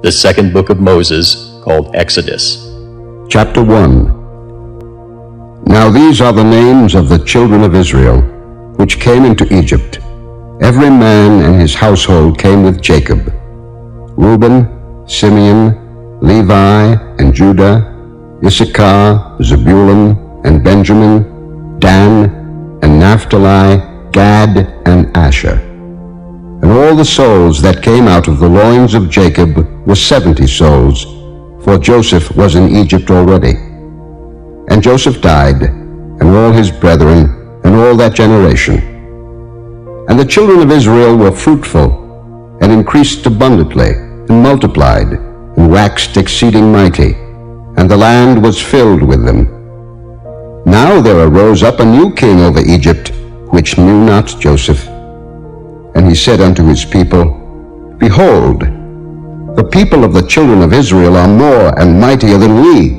the second book of Moses, called Exodus. Chapter 1. Now these are the names of the children of Israel, which came into Egypt. Every man and his household came with Jacob: Reuben, Simeon, Levi, and Judah, Issachar, Zebulun, and Benjamin, Dan, and Naphtali, Gad, and Asher. And all the souls that came out of the loins of Jacob were 70 souls, for Joseph was in Egypt already. And Joseph died, and all his brethren, and all that generation. And the children of Israel were fruitful, and increased abundantly, and multiplied, and waxed exceeding mighty, and the land was filled with them. Now there arose up a new king over Egypt, which knew not Joseph. And he said unto his people, Behold, the people of the children of Israel are more and mightier than we.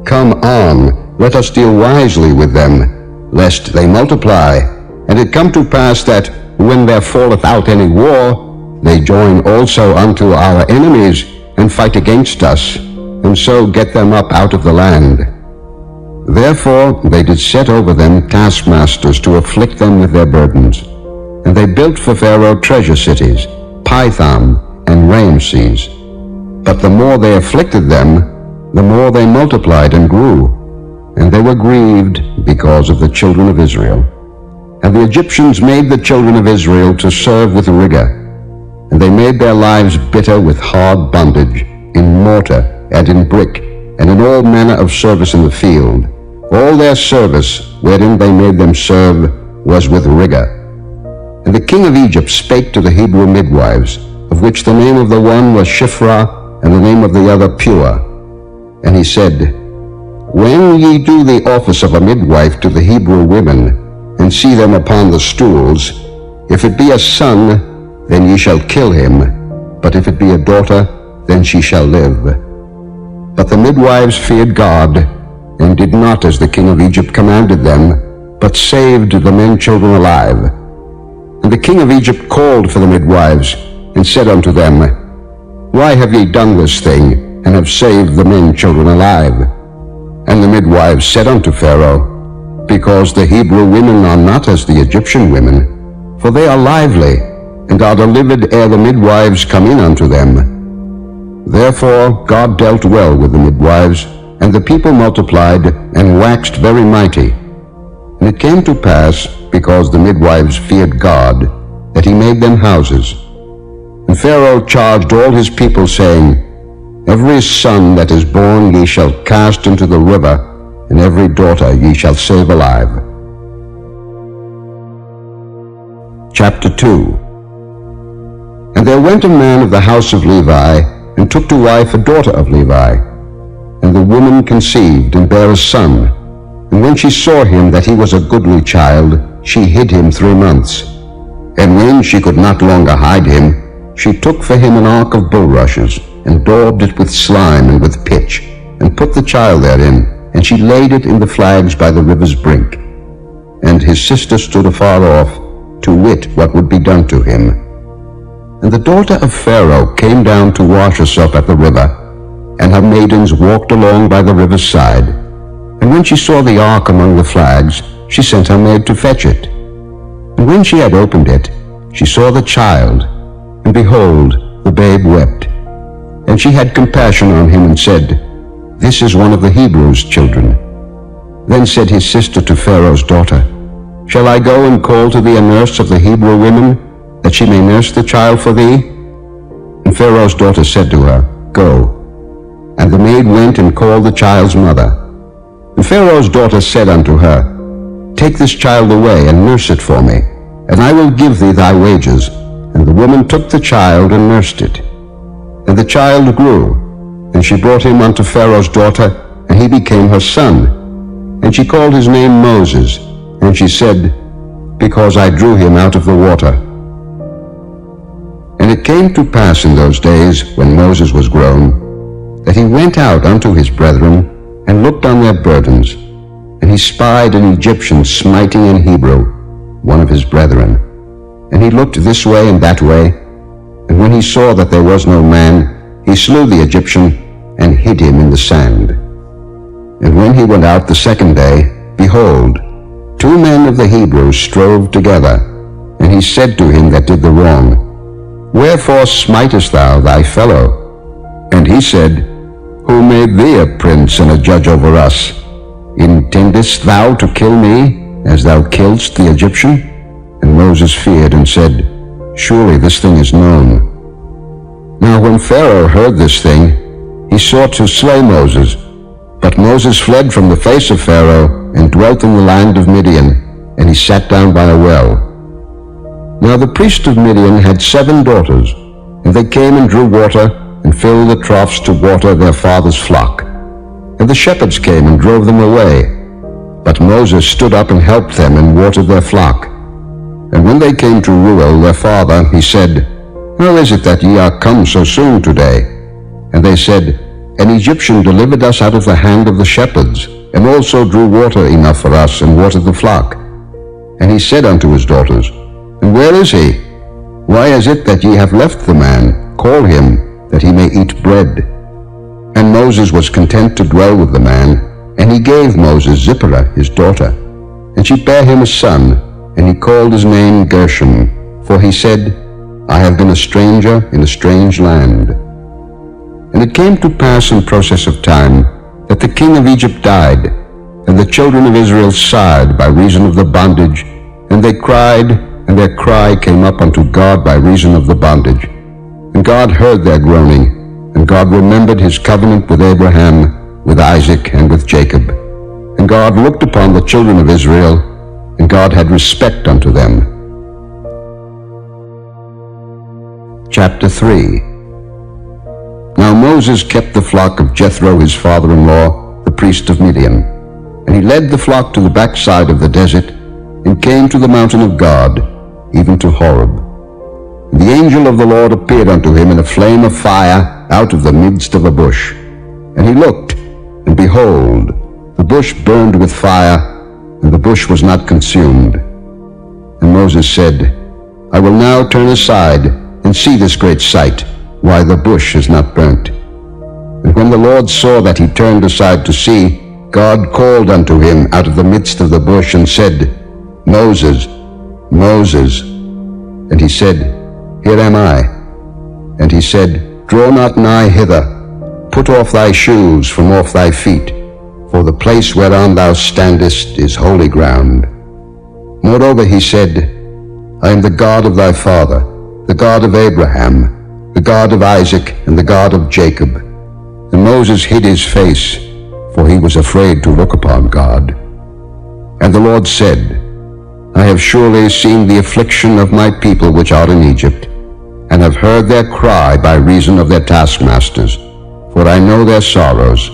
Come on, let us deal wisely with them, lest they multiply. And it come to pass that, when there falleth out any war, they join also unto our enemies, and fight against us, and so get them up out of the land. Therefore they did set over them taskmasters to afflict them with their burdens. And they built for Pharaoh treasure cities, Pithom and Ramses. But the more they afflicted them, the more they multiplied and grew. And they were grieved because of the children of Israel. And the Egyptians made the children of Israel to serve with rigor. And they made their lives bitter with hard bondage, in mortar and in brick, and in all manner of service in the field. All their service, wherein they made them serve, was with rigor. And the king of Egypt spake to the Hebrew midwives, of which the name of the one was Shiphrah, and the name of the other Pua. And he said, When ye do the office of a midwife to the Hebrew women, and see them upon the stools, if it be a son, then ye shall kill him, but if it be a daughter, then she shall live. But the midwives feared God, and did not as the king of Egypt commanded them, but saved the men children alive. And the king of Egypt called for the midwives, and said unto them, Why have ye done this thing, and have saved the men children alive? And the midwives said unto Pharaoh, Because the Hebrew women are not as the Egyptian women, for they are lively, and are delivered ere the midwives come in unto them. Therefore God dealt well with the midwives, and the people multiplied, and waxed very mighty. And it came to pass, because the midwives feared God, that he made them houses. And Pharaoh charged all his people, saying, Every son that is born ye shall cast into the river, and every daughter ye shall save alive. Chapter 2. And there went a man of the house of Levi, and took to wife a daughter of Levi. And the woman conceived, and bare a son. And when she saw him that he was a goodly child, she hid him 3 months. And when she could not longer hide him, she took for him an ark of bulrushes, and daubed it with slime and with pitch, and put the child therein, and she laid it in the flags by the river's brink. And his sister stood afar off, to wit what would be done to him. And the daughter of Pharaoh came down to wash herself at the river, and her maidens walked along by the river's side. And when she saw the ark among the flags, she sent her maid to fetch it. And when she had opened it, she saw the child, and behold, the babe wept. And she had compassion on him, and said, This is one of the Hebrews' children. Then said his sister to Pharaoh's daughter, Shall I go and call to thee a nurse of the Hebrew women, that she may nurse the child for thee? And Pharaoh's daughter said to her, Go. And the maid went and called the child's mother. And Pharaoh's daughter said unto her, Take this child away, and nurse it for me, and I will give thee thy wages. And the woman took the child, and nursed it. And the child grew, and she brought him unto Pharaoh's daughter, and he became her son. And she called his name Moses, and she said, Because I drew him out of the water. And it came to pass in those days, when Moses was grown, that he went out unto his brethren, and looked on their burdens. And he spied an Egyptian smiting an Hebrew, one of his brethren. And he looked this way and that way, and when he saw that there was no man, he slew the Egyptian and hid him in the sand. And when he went out the second day, behold, 2 men of the Hebrews strove together. And he said to him that did the wrong, Wherefore smitest thou thy fellow? And he said, Who made thee a prince and a judge over us? Intendest thou to kill me, as thou killedst the Egyptian? And Moses feared and said, Surely this thing is known. Now when Pharaoh heard this thing, he sought to slay Moses. But Moses fled from the face of Pharaoh, and dwelt in the land of Midian, and he sat down by a well. Now the priest of Midian had 7 daughters, and they came and drew water, and filled the troughs to water their father's flock. And the shepherds came and drove them away. But Moses stood up and helped them, and watered their flock. And when they came to Reuel their father, he said, How is it that ye are come so soon today? And they said, An Egyptian delivered us out of the hand of the shepherds, and also drew water enough for us, and watered the flock. And he said unto his daughters, And where is he? Why is it that ye have left the man? Call him, that he may eat bread. And Moses was content to dwell with the man, and he gave Moses Zipporah his daughter. And she bare him a son, and he called his name Gershom, for he said, I have been a stranger in a strange land. And it came to pass in process of time, that the king of Egypt died, and the children of Israel sighed by reason of the bondage, and they cried, and their cry came up unto God by reason of the bondage. And God heard their groaning, and God remembered his covenant with Abraham, with Isaac, and with Jacob. And God looked upon the children of Israel, and God had respect unto them. Chapter 3. Now Moses kept the flock of Jethro his father-in-law, the priest of Midian. And he led the flock to the backside of the desert, and came to the mountain of God, even to Horeb. And the angel of the Lord appeared unto him in a flame of fire out of the midst of a bush. And he looked, and behold, the bush burned with fire, and the bush was not consumed. And Moses said, I will now turn aside, and see this great sight, why the bush is not burnt. And when the Lord saw that he turned aside to see, God called unto him out of the midst of the bush, and said, Moses, Moses. And he said, Here am I. And he said, Draw not nigh hither, put off thy shoes from off thy feet, for the place whereon thou standest is holy ground. Moreover he said, I am the God of thy father, the God of Abraham, the God of Isaac, and the God of Jacob. And Moses hid his face, for he was afraid to look upon God. And the Lord said, I have surely seen the affliction of my people which are in Egypt, and have heard their cry by reason of their taskmasters, for I know their sorrows.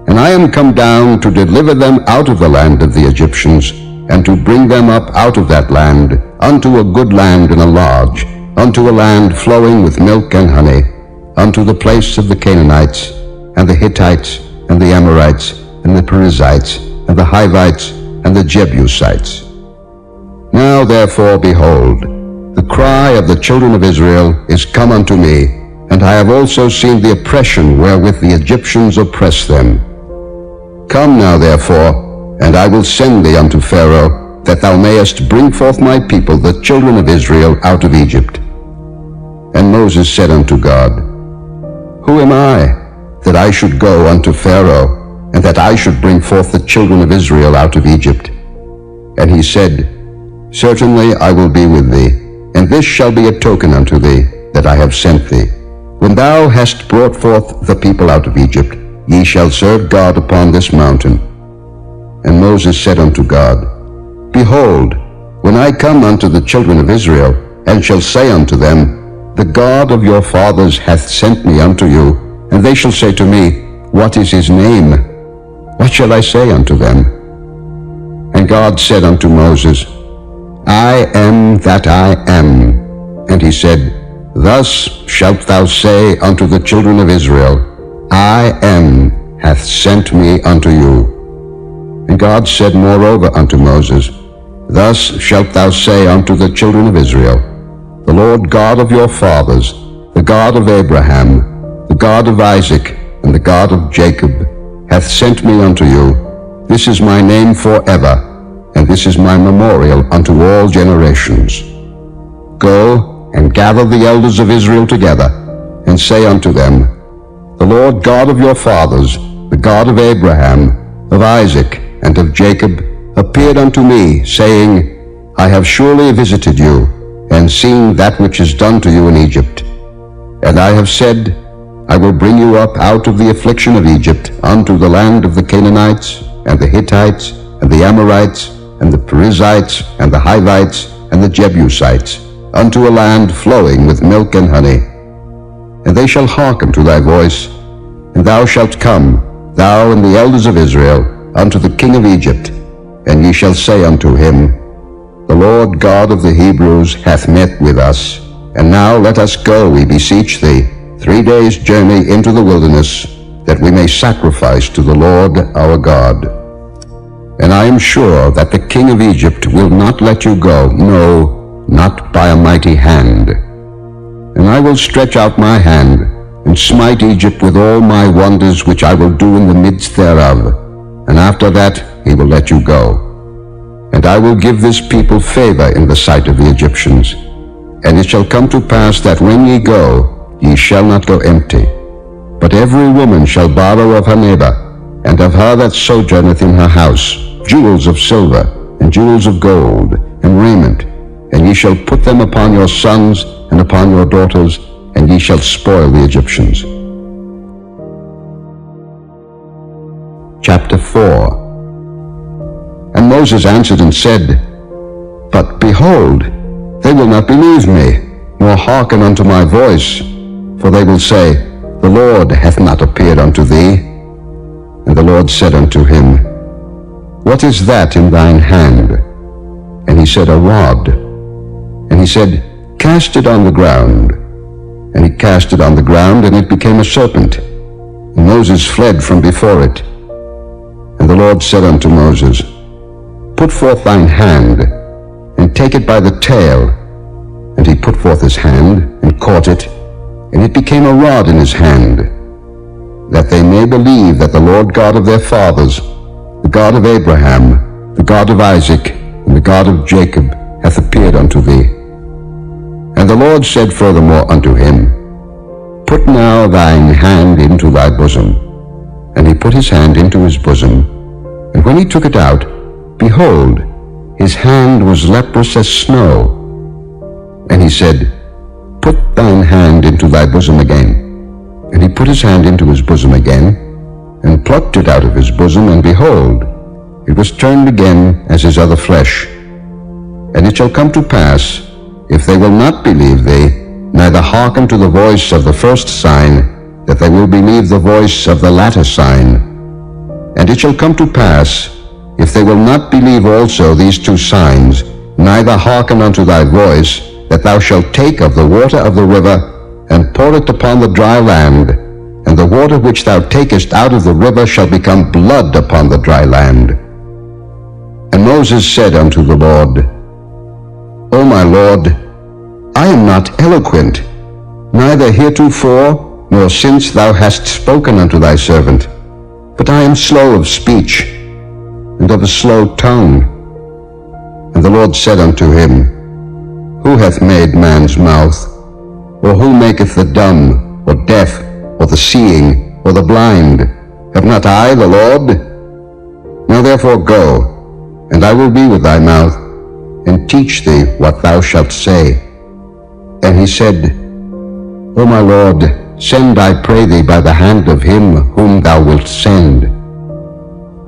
And I am come down to deliver them out of the land of the Egyptians, and to bring them up out of that land unto a good land and a large, unto a land flowing with milk and honey, unto the place of the Canaanites, and the Hittites, and the Amorites, and the Perizzites, and the Hivites, and the Jebusites. Now therefore, behold, the cry of the children of Israel is come unto me, and I have also seen the oppression wherewith the Egyptians oppress them. Come now therefore, and I will send thee unto Pharaoh, that thou mayest bring forth my people, the children of Israel, out of Egypt. And Moses said unto God, Who am I, that I should go unto Pharaoh, and that I should bring forth the children of Israel out of Egypt? And he said, Certainly I will be with thee, and this shall be a token unto thee, that I have sent thee. When thou hast brought forth the people out of Egypt, ye shall serve God upon this mountain. And Moses said unto God, Behold, when I come unto the children of Israel, and shall say unto them, The God of your fathers hath sent me unto you, and they shall say to me, What is his name? What shall I say unto them? And God said unto Moses, I am that I am. And he said, Thus shalt thou say unto the children of Israel, I am hath sent me unto you. And God said moreover unto Moses, Thus shalt thou say unto the children of Israel, The Lord God of your fathers, the God of Abraham, the God of Isaac and the God of Jacob, hath sent me unto you. This is my name forever, and this is my memorial unto all generations. Go and gather the elders of Israel together, and say unto them, The Lord God of your fathers, the God of Abraham, of Isaac, and of Jacob, appeared unto me, saying, I have surely visited you, and seen that which is done to you in Egypt. And I have said, I will bring you up out of the affliction of Egypt unto the land of the Canaanites, and the Hittites, and the Amorites, and the Perizzites, and the Hivites, and the Jebusites, unto a land flowing with milk and honey. And they shall hearken to thy voice, and thou shalt come, thou and the elders of Israel, unto the king of Egypt, and ye shall say unto him, The Lord God of the Hebrews hath met with us, and now let us go, we beseech thee, 3 days' journey into the wilderness, that we may sacrifice to the Lord our God. And I am sure that the king of Egypt will not let you go, no, not by a mighty hand. And I will stretch out my hand, and smite Egypt with all my wonders which I will do in the midst thereof, and after that he will let you go. And I will give this people favor in the sight of the Egyptians. And it shall come to pass that when ye go, ye shall not go empty. But every woman shall borrow of her neighbor, and of her that sojourneth in her house, jewels of silver, and jewels of gold, and raiment, and ye shall put them upon your sons and upon your daughters, and ye shall spoil the Egyptians. Chapter 4. And Moses answered and said, But behold, they will not believe me, nor hearken unto my voice, for they will say, The Lord hath not appeared unto thee. And the Lord said unto him, What is that in thine hand? And he said, A rod. And he said, Cast it on the ground. And he cast it on the ground, and it became a serpent. And Moses fled from before it. And the Lord said unto Moses, Put forth thine hand, and take it by the tail. And he put forth his hand, and caught it, and it became a rod in his hand, that they may believe that the Lord God of their fathers, the God of Abraham, the God of Isaac, and the God of Jacob, hath appeared unto thee. And the Lord said furthermore unto him, Put now thine hand into thy bosom. And he put his hand into his bosom, and when he took it out, behold, his hand was leprous as snow. And he said, Put thine hand into thy bosom again. And he put his hand into his bosom again, and plucked it out of his bosom, and behold, it was turned again as his other flesh. And it shall come to pass, if they will not believe thee, neither hearken to the voice of the first sign, that they will believe the voice of the latter sign. And it shall come to pass, if they will not believe also these 2 signs, neither hearken unto thy voice, that thou shalt take of the water of the river, and pour it upon the dry land, and the water which thou takest out of the river shall become blood upon the dry land. And Moses said unto the Lord, O my Lord, I am not eloquent, neither heretofore, nor since thou hast spoken unto thy servant, but I am slow of speech, and of a slow tongue. And the Lord said unto him, Who hath made man's mouth? Or who maketh the dumb, or deaf, or the seeing, or the blind? Have not I the Lord? Now therefore go, and I will be with thy mouth, and teach thee what thou shalt say. And he said, O my Lord, send, I pray thee, by the hand of him whom thou wilt send.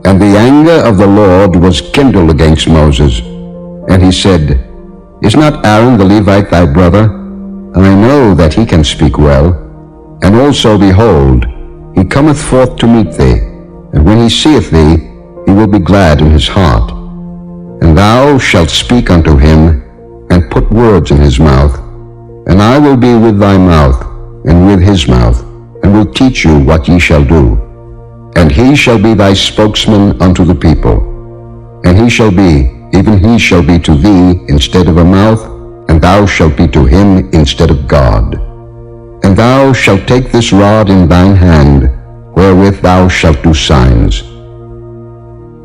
And the anger of the Lord was kindled against Moses. And he said, Is not Aaron the Levite thy brother? I know that he can speak well. And also, behold, he cometh forth to meet thee, and when he seeth thee, he will be glad in his heart. And thou shalt speak unto him, and put words in his mouth. And I will be with thy mouth, and with his mouth, and will teach you what ye shall do. And he shall be thy spokesman unto the people. And he shall be, even he shall be to thee instead of a mouth, and thou shalt be to him instead of God. And thou shalt take this rod in thine hand, wherewith thou shalt do signs.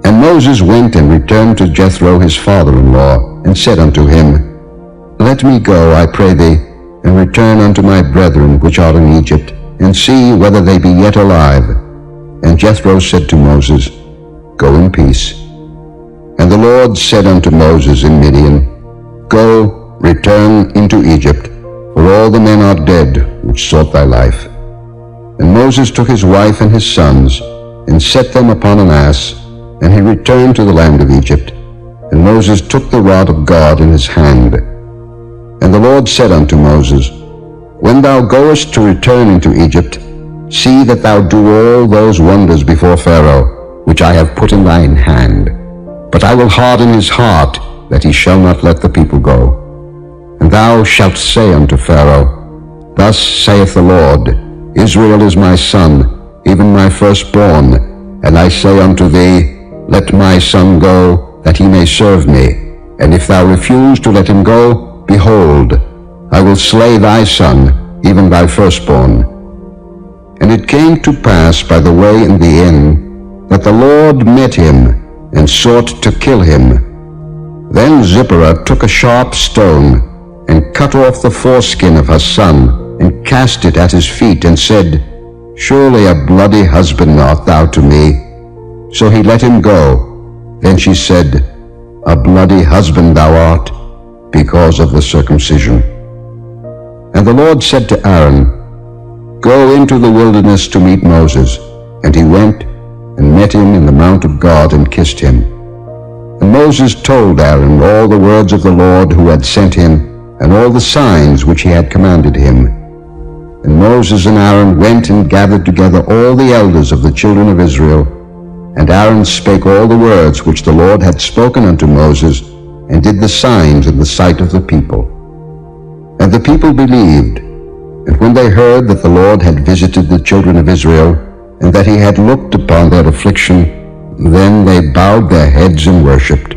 And Moses went and returned to Jethro his father-in-law, and said unto him, Let me go, I pray thee, and return unto my brethren which are in Egypt, and see whether they be yet alive. And Jethro said to Moses, Go in peace. And the Lord said unto Moses in Midian, Go, return into Egypt, for all the men are dead which sought thy life. And Moses took his wife and his sons, and set them upon an ass, and he returned to the land of Egypt. And Moses took the rod of God in his hand. And the Lord said unto Moses, When thou goest to return into Egypt, see that thou do all those wonders before Pharaoh, which I have put in thine hand. But I will harden his heart, that he shall not let the people go. And thou shalt say unto Pharaoh, Thus saith the Lord, Israel is my son, even my firstborn. And I say unto thee, Let my son go, that he may serve me. And if thou refuse to let him go, behold, I will slay thy son, even thy firstborn. And it came to pass by the way in the inn, that the Lord met him, and sought to kill him. Then Zipporah took a sharp stone, and cut off the foreskin of her son, and cast it at his feet, and said, Surely a bloody husband art thou to me. So he let him go. Then she said, A bloody husband thou art, because of the circumcision. And the Lord said to Aaron, Go into the wilderness to meet Moses. And he went, and met him in the mount of God, and kissed him. And Moses told Aaron all the words of the Lord who had sent him, and all the signs which he had commanded him. And Moses and Aaron went and gathered together all the elders of the children of Israel. And Aaron spake all the words which the Lord had spoken unto Moses, and did the signs in the sight of the people. And the people believed. And when they heard that the Lord had visited the children of Israel, and that he had looked upon their affliction, then they bowed their heads and worshipped.